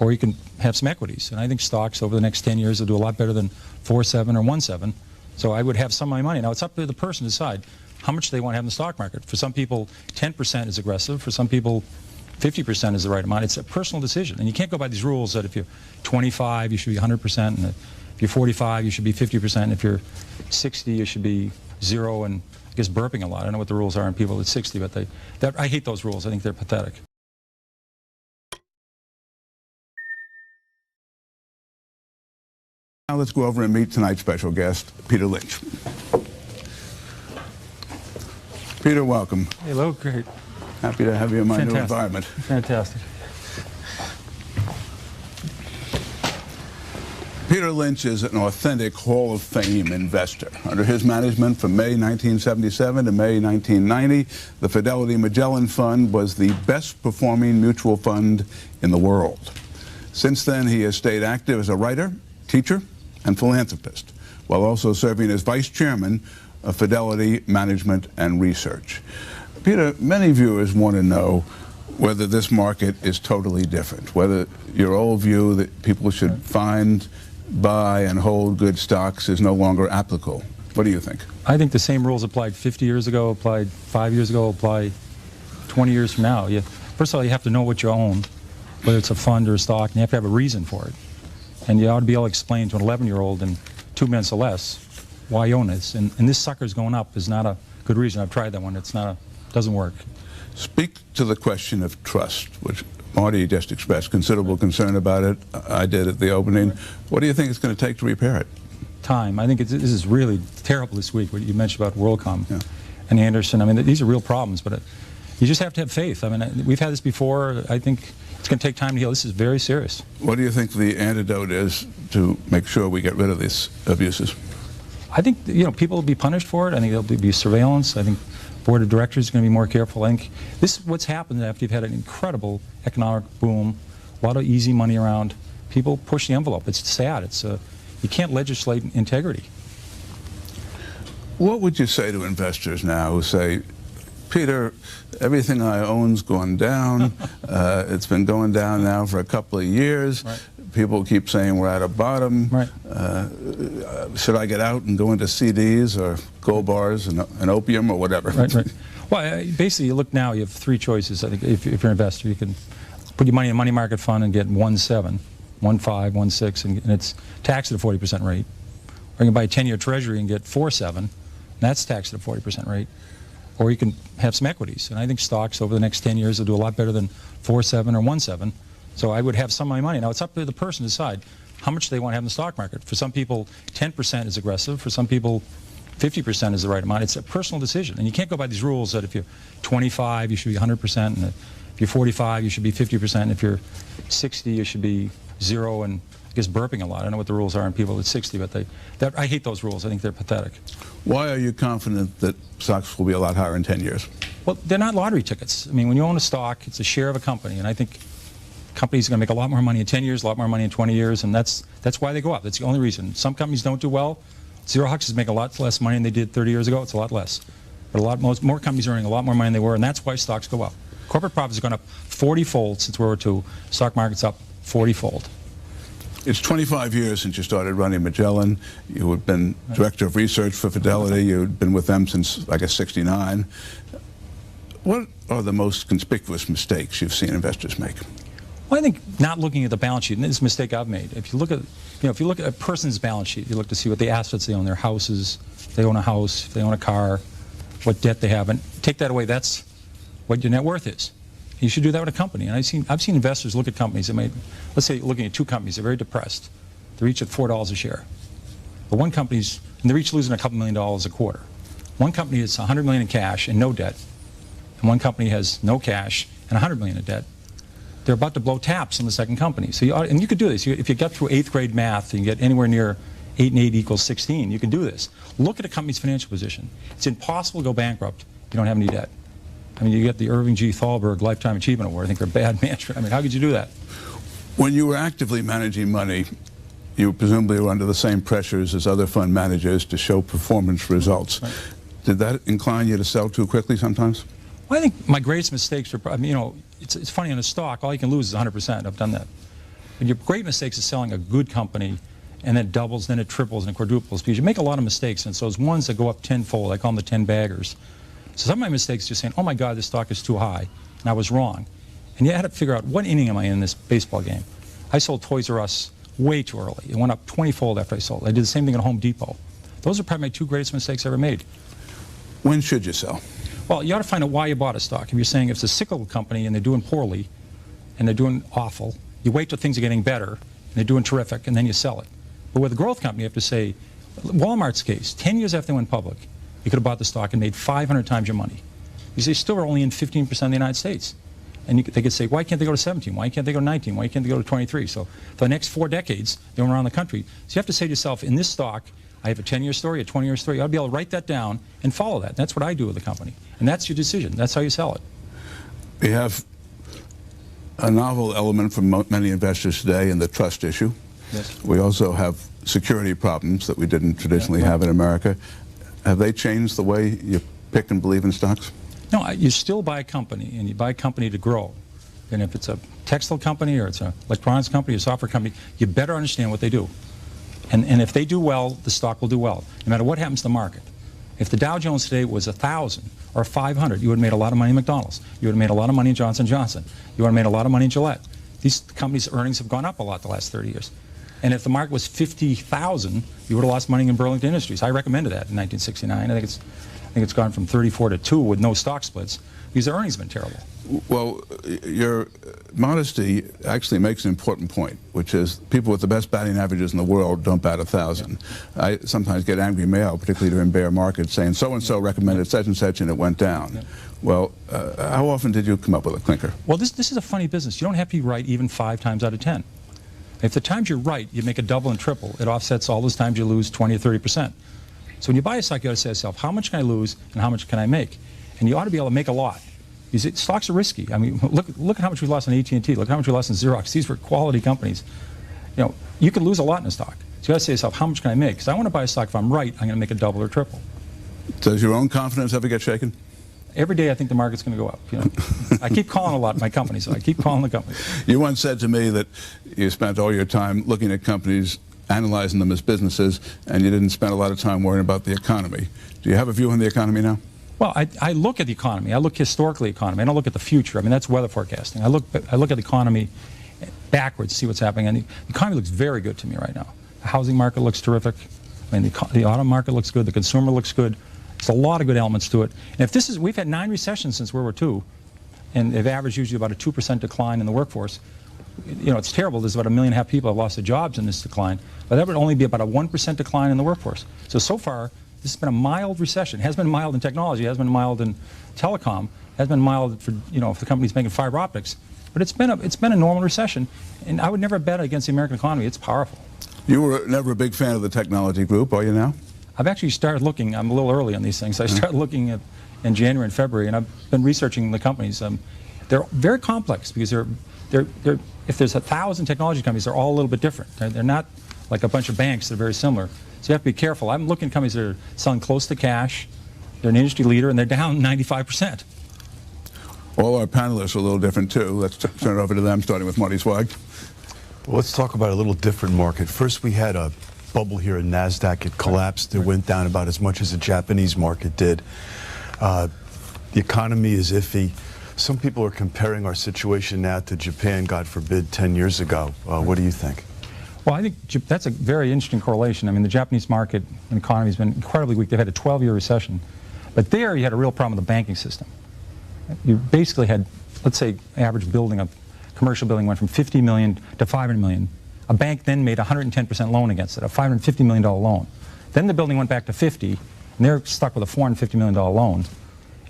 or you can have some equities. And I think stocks over the next 10 years will do a lot better than 4.7 or 1.7. So I would have some of my money. Now it's up to the person to decide how much they want to have in the stock market. For some people, 10% is aggressive. For some people, 50% is the right amount. It's a personal decision. And you can't go by these rules that if you're 25, you should be 100%. And if you're 45, you should be 50%. And if you're 60, you should be 0. And I guess burping a lot. I don't know what the rules are on people at 60, but I hate those rules. I think they're pathetic. Now let's go over and meet tonight's special guest, Peter Lynch. Peter, welcome. Hello, great. Happy to have you in my new environment. Fantastic. Peter Lynch is an authentic Hall of Fame investor. Under his management from May 1977 to May 1990, the Fidelity Magellan Fund was the best performing mutual fund in the world. Since then, he has stayed active as a writer, teacher, and philanthropist, while also serving as vice chairman of Fidelity Management and Research. Peter, many viewers want to know whether this market is totally different, whether your old view that people should find, buy, and hold good stocks is no longer applicable. What do you think? I think the same rules applied 50 years ago, applied 5 years ago, apply 20 years from now. First of all, you have to know what you own, whether it's a fund or a stock, and you have to have a reason for it. And you ought to be able to explain to an 11-year-old in 2 minutes or less why you own this. And this sucker's going up is not a good reason. I've tried that one. Doesn't work. Speak to the question of trust, which Marty just expressed considerable concern about it. I did at the opening. What do you think it's going to take to repair it? Time. I think this is really terrible this week, what you mentioned about WorldCom and Anderson. I mean, these are real problems, but you just have to have faith. I mean, we've had this before. I think it's going to take time to heal. This is very serious. What do you think the antidote is to make sure we get rid of these abuses? I think, people will be punished for it. I think there'll be surveillance. I think board of directors is going to be more careful. I think this is what's happened after you've had an incredible economic boom, a lot of easy money around. People push the envelope. It's sad. You can't legislate integrity. What would you say to investors now who say, Peter, everything I own's gone down. It's been going down now for a couple of years. Right. People keep saying we're at a bottom. Right. Should I get out and go into CDs or gold bars and opium or whatever? Right, right. Well, basically, you look now, you have 3 choices. I think if you're an investor, you can put your money in a money market fund and get 1.7, 1.5, 1.6, and it's taxed at a 40% rate. Or you can buy a 10-year treasury and get 4.7, and that's taxed at a 40% rate. Or you can have some equities. And I think stocks over the next 10 years will do a lot better than 4.7 or 1.7. So I would have some of my money. Now it's up to the person to decide how much they want to have in the stock market. For some people, 10% is aggressive. For some people, 50% is the right amount. It's a personal decision. And you can't go by these rules that if you're 25, you should be 100%. And if you're 45, you should be 50%. And if you're 60, you should be 0. And I guess burping a lot. I don't know what the rules are on people at 60, but I hate those rules. I think they're pathetic. Why are you confident that stocks will be a lot higher in 10 years? Well, they're not lottery tickets. I mean, when you own a stock, it's a share of a company, and I think companies are going to make a lot more money in 10 years, a lot more money in 20 years, and that's why they go up. That's the only reason. Some companies don't do well. Xerox is making a lot less money than they did 30 years ago. It's a lot less. But more companies are earning a lot more money than they were, and that's why stocks go up. Corporate profits have gone up 40-fold since World War II. Stock market's up 40-fold. It's 25 years since you started running Magellan. You had been director of research for Fidelity. You'd been with them since, I guess, '69. What are the most conspicuous mistakes you've seen investors make? Well, I think not looking at the balance sheet, and this is a mistake I've made. If you look at, if you look at a person's balance sheet, you look to see what the assets they own, their houses, if they own a house, if they own a car, what debt they have, and take that away. That's what your net worth is. You should do that with a company. And I've seen investors look at companies that made, let's say, looking at 2 companies, they're very depressed. They're each at $4 a share. But one company's, and they're each losing a couple $1 million a quarter. One company has $100 million in cash and no debt, and one company has no cash and $100 million in debt. They're about to blow taps on the second company. So and you could do this. If you get through 8th grade math and you get anywhere near 8 and 8 equals 16, you can do this. Look at a company's financial position. It's impossible to go bankrupt if you don't have any debt. I mean, you get the Irving G. Thalberg Lifetime Achievement Award. I think they're bad management. I mean, how could you do that? When you were actively managing money, you presumably were under the same pressures as other fund managers to show performance results. Right. Did that incline you to sell too quickly sometimes? Well, I think my greatest mistakes were, I mean, it's funny, on a stock, all you can lose is 100%. I've done that. But your great mistakes is selling a good company, and then it doubles, then it triples, and it quadruples, because you make a lot of mistakes, and so those ones that go up tenfold, I call them the 10 baggers. So some of my mistakes are just saying, oh my God, this stock is too high, and I was wrong. And you had to figure out, what inning am I in this baseball game? I sold Toys R Us way too early. It went up 20-fold after I sold. I did the same thing at Home Depot. Those are probably my two greatest mistakes I ever made. When should you sell? Well, you ought to find out why you bought a stock. If you're saying if it's a cyclical company and they're doing poorly, and they're doing awful, you wait till things are getting better, and they're doing terrific, and then you sell it. But with a growth company, you have to say, Walmart's case, 10 years after they went public, you could have bought the stock and made 500 times your money. Because they still are only in 15% of the United States. And they could say, why can't they go to 17? Why can't they go to 19? Why can't they go to 23? So for the next 4 decades, they went around the country. So you have to say to yourself, in this stock, I have a 10-year story, a 20-year story. You ought to be able to write that down and follow that. That's what I do with the company. And that's your decision. That's how you sell it. We have a novel element for many investors today in the trust issue. Yes. We also have security problems that we didn't traditionally have in America. Have they changed the way you pick and believe in stocks? No, you still buy a company, and you buy a company to grow. And if it's a textile company or it's an electronics company or a software company, you better understand what they do. And if they do well, the stock will do well, no matter what happens to the market. If the Dow Jones today was 1,000 or 500, you would have made a lot of money in McDonald's. You would have made a lot of money in Johnson & Johnson. You would have made a lot of money in Gillette. These companies' earnings have gone up a lot the last 30 years. And if the market was 50,000, you would have lost money in Burlington Industries. I recommended that in 1969. I think it's gone from 34 to 2 with no stock splits, because the earnings have been terrible. Well, your modesty actually makes an important point, which is people with the best batting averages in the world don't bat 1,000. Yeah. I sometimes get angry mail, particularly during bear markets, saying so-and-so recommended such and such and it went down. Yeah. Well, how often did you come up with a clinker? Well, this is a funny business. You don't have to be right even 5 times out of 10. If the times you're right, you make a double and triple. It offsets all those times you lose 20 or 30%. So when you buy a stock, you ought to say to yourself, how much can I lose and how much can I make? And you ought to be able to make a lot. Stocks are risky. I mean, look at how much we lost in AT&T. Look how much we lost in Xerox. These were quality companies. You know, you can lose a lot in a stock. So you got to say to yourself, how much can I make? Because I want to buy a stock, if I'm right, I'm going to make a double or triple. Does your own confidence ever get shaken? Every day I think the market's going to go up. You know? I keep calling a lot of my companies, so I keep calling the companies. You once said to me that you spent all your time looking at companies, analyzing them as businesses, and you didn't spend a lot of time worrying about the economy. Do you have a view on the economy now? Well, I look at the economy. I look historically at the economy. I don't look at the future. I mean, that's weather forecasting. I look at the economy backwards, see what's happening. And the economy looks very good to me right now. The housing market looks terrific. I mean, the auto market looks good. The consumer looks good. There's a lot of good elements to it. And if this is, we've had 9 recessions since World War II, and they've averaged usually about a 2% decline in the workforce. You know, it's terrible. There's about 1.5 million people have lost their jobs in this decline, but that would only be about a 1% decline in the workforce. So far, this has been a mild recession. It has been mild in technology. It has been mild in telecom. It has been mild for, you know, if the company's making fiber optics. But it's been a normal recession, and I would never bet against the American economy. It's powerful. You were never a big fan of the technology group, are you now? I've actually started looking. I'm a little early on these things. I started looking at in January and February, and I've been researching the companies. They're very complex because if there's 1,000 technology companies, they're all a little bit different. They're not like a bunch of banks that are very similar. So you have to be careful. I'm looking at companies that are selling close to cash. They're an industry leader, and they're down 95%. All our panelists are a little different, too. Let's turn it over to them, starting with Marty Swag. Well, let's talk about a little different market. First, we had a bubble here in NASDAQ. It collapsed. It went down about as much as the Japanese market did. The economy is iffy. Some people are comparing our situation now to Japan, God forbid, 10 years ago. What do you think? Well, I think that's a very interesting correlation. I mean, the Japanese market and economy has been incredibly weak. They've had a 12-year recession. But there you had a real problem with the banking system. You basically had, let's say, average building, a commercial building went from 50 million to 500 million. A bank then made a 110% loan against it, a $550 million loan. Then the building went back to 50, and they're stuck with a $450 million loan.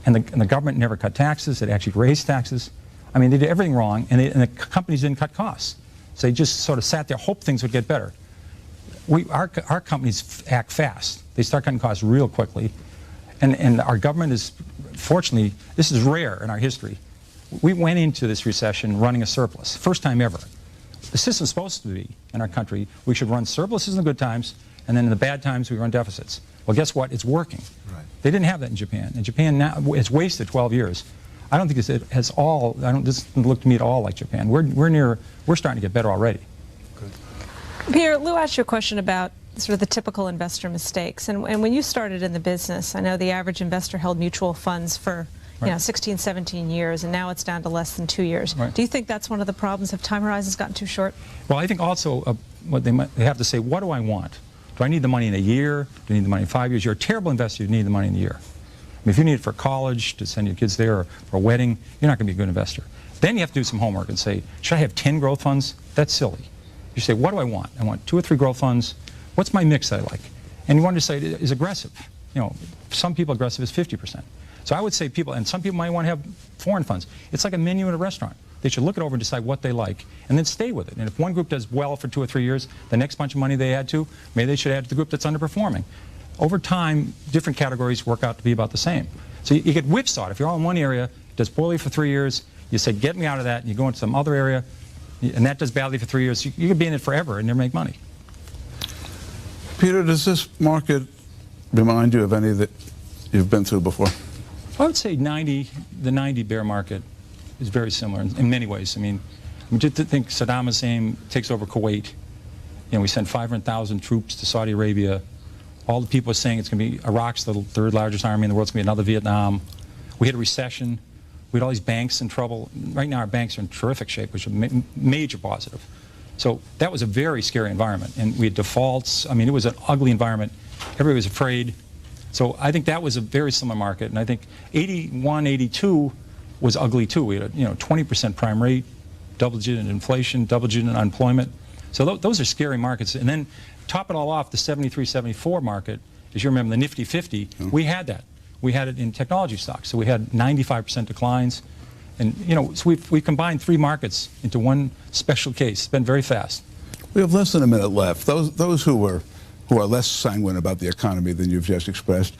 And the government never cut taxes. It actually raised taxes. I mean, they did everything wrong, and the companies didn't cut costs. So they just sort of sat there, hoped things would get better. Our companies act fast. They start cutting costs real quickly. And our government is, fortunately, this is rare in our history. We went into this recession running a surplus, first time ever. The system's supposed to be, in our country, we should run surpluses in the good times, and then in the bad times we run deficits. Well, guess what? It's working. Right. They didn't have that in Japan. And Japan now, it's wasted 12 years. I don't think it has all, this doesn't look to me at all like Japan. We're starting to get better already. Peter, Lou asked you a question about sort of the typical investor mistakes. And when you started in the business, I know the average investor held mutual funds for 16, 17 years, and now it's down to less than 2 years. Right. Do you think that's one of the problems? Have time horizons gotten too short? Well, I think also what they have to say, what do I want? Do I need the money in a year? Do I need the money in 5 years? You're a terrible investor, you need the money in a year. I mean, if you need it for college, to send your kids there, or for a wedding, you're not going to be a good investor. Then you have to do some homework and say, should I have 10 growth funds? That's silly. You say, what do I want? I want 2 or 3 growth funds. What's my mix that I like? And you want to say is aggressive. You know, some people aggressive is 50%. So I would say people, and some people might want to have foreign funds. It's like a menu at a restaurant. They should look it over and decide what they like, and then stay with it. And if one group does well for 2 or 3 years, the next bunch of money they add to, maybe they should add to the group that's underperforming. Over time, different categories work out to be about the same. So you get whipsawed. If you're all in one area, it does poorly for 3 years, you say, get me out of that, and you go into some other area, and that does badly for 3 years. You could be in it forever and never make money. Peter, does this market remind you of any that you've been through before? I would say the 90 bear market is very similar in many ways. I mean, just to think Saddam Hussein takes over Kuwait. You know, we sent 500,000 troops to Saudi Arabia. All the people are saying it's going to be Iraq's the 3rd largest army in the world. It's going to be another Vietnam. We had a recession. We had all these banks in trouble. Right now our banks are in terrific shape, which is a major positive. So that was a very scary environment. And we had defaults. I mean, it was an ugly environment. Everybody was afraid. So I think that was a very similar market. And I think 81, 82 was ugly too. We had a 20% prime rate, double-digit inflation, double-digit unemployment. So those are scary markets. And then top it all off, the 73, 74 market, as you remember, the Nifty 50, we had that. We had it in technology stocks. So we had 95% declines. And, so we've combined 3 markets into one special case. It's been very fast. We have less than a minute left. Those who are less sanguine about the economy than you've just expressed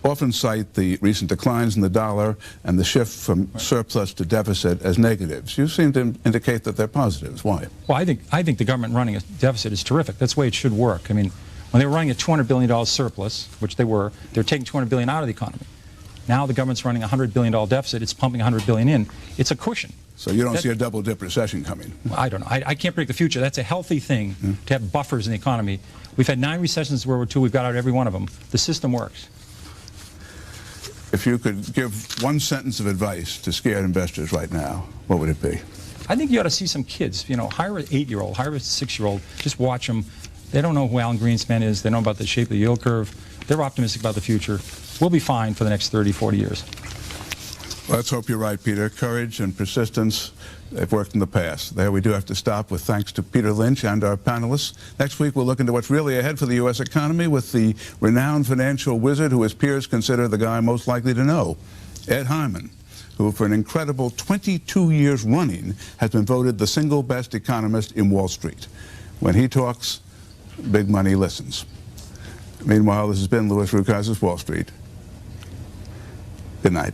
often cite the recent declines in the dollar and the shift from surplus to deficit as negatives. You seem to indicate that they're positives. Why? Well, I think the government running a deficit is terrific. That's the way it should work. I mean, when they were running a $200 billion surplus, which they were taking $200 billion out of the economy. Now the government's running a $100 billion deficit. It's pumping $100 billion in. It's a cushion. So you don't see a double-dip recession coming? I don't know. I can't predict the future. That's a healthy thing to have buffers in the economy. We've had 9 recessions in World War II. We've got out every one of them. The system works. If you could give one sentence of advice to scared investors right now, what would it be? I think you ought to see some kids. Hire an 8-year-old, hire a 6-year-old. Just watch them. They don't know who Alan Greenspan is. They know about the shape of the yield curve. They're optimistic about the future. We'll be fine for the next 30, 40 years. Let's hope you're right, Peter. Courage and persistence, they've worked in the past. There we do have to stop with thanks to Peter Lynch and our panelists. Next week, we'll look into what's really ahead for the U.S. economy with the renowned financial wizard who his peers consider the guy most likely to know, Ed Hyman, who for an incredible 22 years running has been voted the single best economist in Wall Street. When he talks, big money listens. Meanwhile, this has been Louis Rukas's Wall Street. Good night.